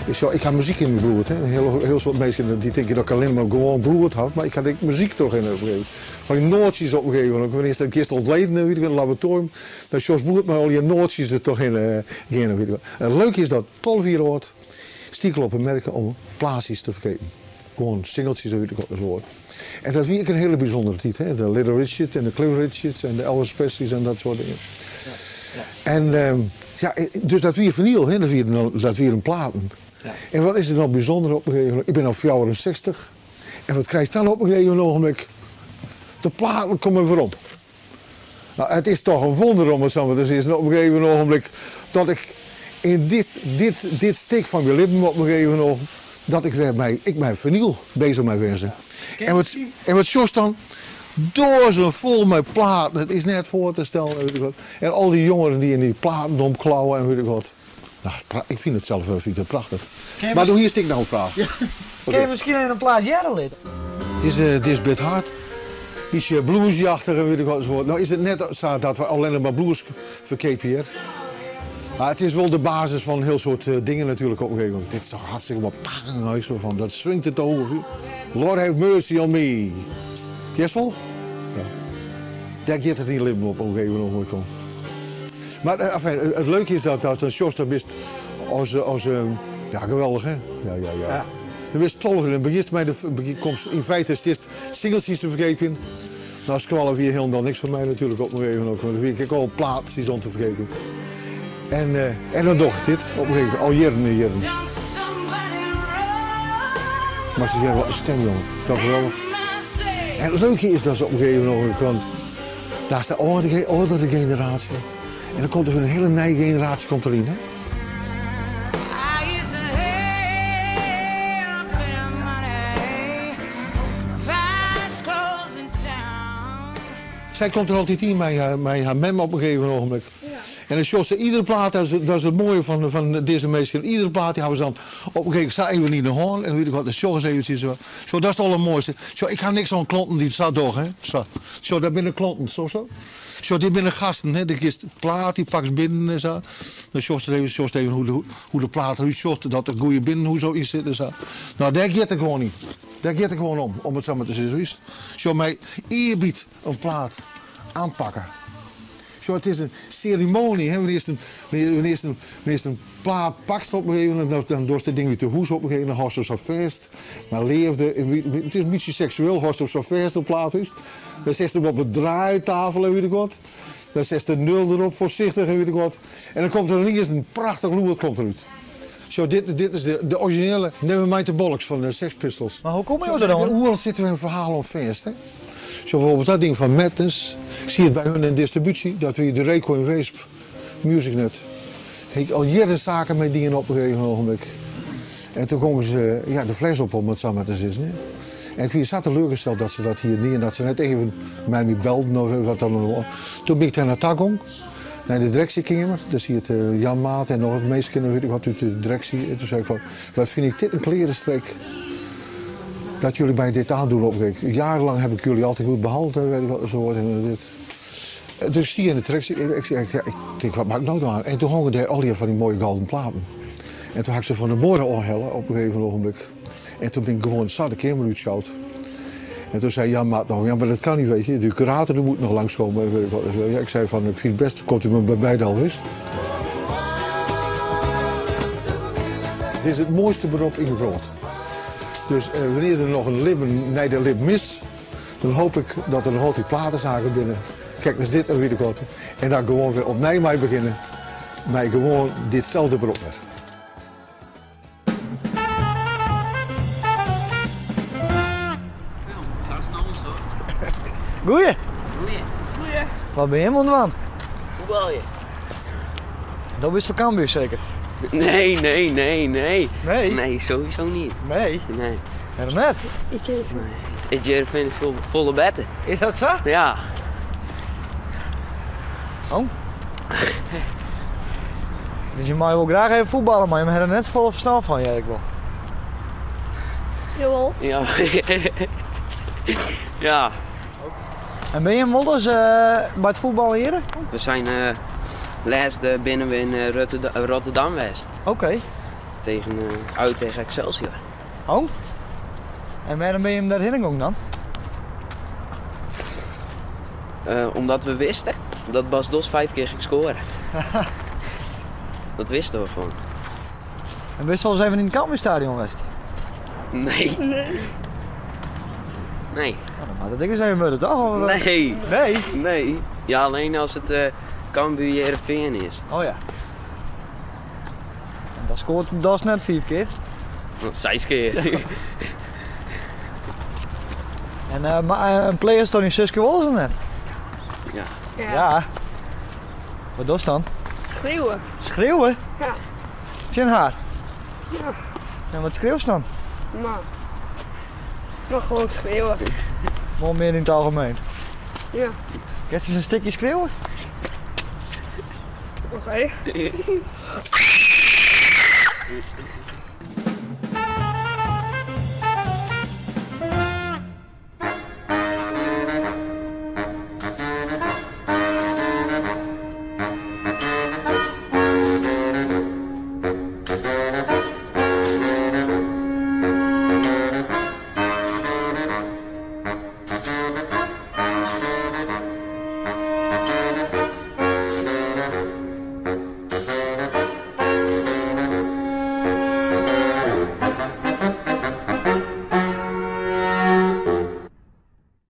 Dus ja, ik had muziek in mijn bloed. Hè. Heel soort mensen die denken dat ik alleen maar gewoon bloed had, maar ik had muziek toch in op een gegeven moment. Van die nootjes op een gegeven moment. Wanneer is dat gisteren ontleden in het laboratorium, dan Jos Boert maar al die nootjes er toch in. En het leuke is dat 12 jaar oud stiekel op een merken om plaatsjes te vergeten. Gewoon singeltjes, zo weet ik wat het woord. En dat vind ik een hele bijzondere tijd. Hè. De Little Richard en de Cliff Richards en de Elvis Presley's en dat soort dingen. Ja. Ja. En ja, dus dat weer vinyl, hè. Dat weer een platen. Ja. En wat is er nou bijzonder op een gegeven moment? Ik ben al 64. En wat krijg je dan op een gegeven ogenblik? De platen komen voorop. Nou, het is toch een wonder om het zo maar te zeggen. Op een gegeven ogenblik dat ik in dit stik van mijn lippen op een gegeven ogenblik dat ik weer met vinyl bezig ben geweest. Ja. En wat Jos dan door zijn vol met platen, het is net voor te stellen. Weet ik wat. En al die jongeren die in die platen omklauwen en weet ik wat. Nou, ik vind het zelf wel prachtig. Maar doe hier stik nou een vraag. Ja. Ken je misschien even een plaat Jerrelid? Dit is Bit Hard. Die is bluesjachtig en weet ik wat. Nou is het net zo dat we alleen maar blues verkepen hier. Maar het is wel de basis van heel soort dingen natuurlijk op een gegeven moment. Dit is toch hartstikke wat pang, zo van. Dat swingt het over. Lord have mercy on me. Kerstvol? Ja. Daar gaat het niet lippen op een gegeven moment. Maar enfin, het leuke is dat een Jos dat is als ja, geweldig hè. Ja. Er is 12 en begint komt in feite is singeltjes te vergeven. Nou, squallen weer helemaal niks van mij natuurlijk op een gegeven moment. Want dan vind ik al plaatjes om te vergeven. En dan doe ik dit op een gegeven moment, al jaren en jaren. Maar ze zeggen wat een stem, jongen. Dat geweldig. En het leuke is dat ze op een gegeven moment, want daar is de oudere generatie. En dan komt er een hele nieuwe generatie komt erin, hè. Zij komt er altijd in met haar mem op een gegeven ogenblik. Ja. En dan Jos, iedere plaat, dat is het mooie van deze mensen. Iedere plaat die houden ze dan op een gegeven moment even in de hoorn. En weet ik wat, de Jos eventjes zo. Zo, dat is het allermooiste. Zo, ik ga niks aan klonten die staat door, hè. Zo, daar binnen klonten, zo. Zo, dit binnen gasten, hè. De plaat, die pakt binnen en zo. Dan Jos even hoe de plaat eruit ziet, dat de goede binnen, hoe zo is zitten, zo. Nou, daar gaat het gewoon niet. Daar gaat het gewoon om het zo maar te zeggen. Zo, mij eerbied een plaat aanpakken. Zo, het is een ceremonie. Hè. Wanneer een plaat pakt op een gegeven moment, dan doet het ding weer te hoes op een gegeven moment, dan zo vast. Maar leefde, het is een beetje seksueel, als het zo vast op plaat is. Dan zet hem op de draaitafel en weet ik wat. Dan zet de 0 erop, voorzichtig en weet ik wat. En dan komt er ineens een prachtig loerd komt eruit. Zo, dit is de originele Nevermind the Bollocks van de Sex Pistols. Maar hoe kom je er dan? Hoe zitten we een verhaal op vast, hè? Zo bijvoorbeeld dat ding van Madness. Ik zie het bij hun in distributie, dat we de Reco in Weesp Music Net. Ik al jaren zaken met die op een gegeven ogenblik. En toen gingen ze de fles op om het samen te zitten. En ik zat teleurgesteld dat ze dat hier niet en dat ze net even mij belden of wat dan ook. Toen ben ik daar naar Tagong, naar de directiekamer. Daar zie je het Jan Maat en nog het meeste kinderen, weet ik wat, uit de directie. En toen zei ik van, wat vind ik dit een klerenstreek. Dat jullie mij dit aandoen op een gegeven moment. Jarenlang heb ik jullie altijd goed behandeld, weet ik wat zo wordt. Dus zie je in de directie, ik denk, wat maak ik nou aan? En toen hongen daar al die van die mooie gouden platen. En toen had ik ze van de moorden ophellen op een gegeven ogenblik. En toen ben ik gewoon de kamer uitgeschout. En toen zei Jan Maat, nou ja, maar dat kan niet, weet je. De curator die moet nog langskomen. Weet ik wat. Ja, ik zei van, ik vind het best, komt u me bij de alweer. Dit is het mooiste beroep in Groot. Dus wanneer er nog een lip mis, dan hoop ik dat er nog altijd platenzaken binnen. Kijk, dus dit en weet ik wat. En dan gewoon weer opnieuw mee beginnen. Met gewoon ditzelfde beroep. Goeie. Goeie. Wat ben je helemaal aan? Voetbal je? Dat is voor Cambuur zeker? Nee. Nee? Nee, sowieso niet. Nee? Nee. En net? Ik vind het volle betten. Is dat zo? Ja. Oh. Dus je mag wel graag even voetballen, maar je hebt er net vol of snel van, jij wel. Jawel. Ja. Ja. En ben je in Wolders bij het voetballen hier? We zijn laatst binnen we in Rotterdam West. Oké. Uit tegen Excelsior. Oh? En waarom ben je hem daarheen gegaan dan? Omdat we wisten dat Bas Dos 5 keer ging scoren. Dat wisten we gewoon. En wist je wel eens even in het Cambuurstadion geweest? Nee. Nee. Nou, dat ding is even moeten toch? Of, Nee. Nee? Nee. Ja, alleen als het Cambuur Heerenveen is. Oh ja. En dan scoort Das net 4 keer. 6 keer. En een player is toch niet Suske Wollesen net? Ja. Ja. Wat doe je dan? Schreeuwen. Schreeuwen? Ja. Zin haar? Ja. En wat schreeuwt ze dan? Maar. Nog gewoon schreeuwen. Maar meer in het algemeen. Ja. Kan ze een stukje schreeuwen? Oké.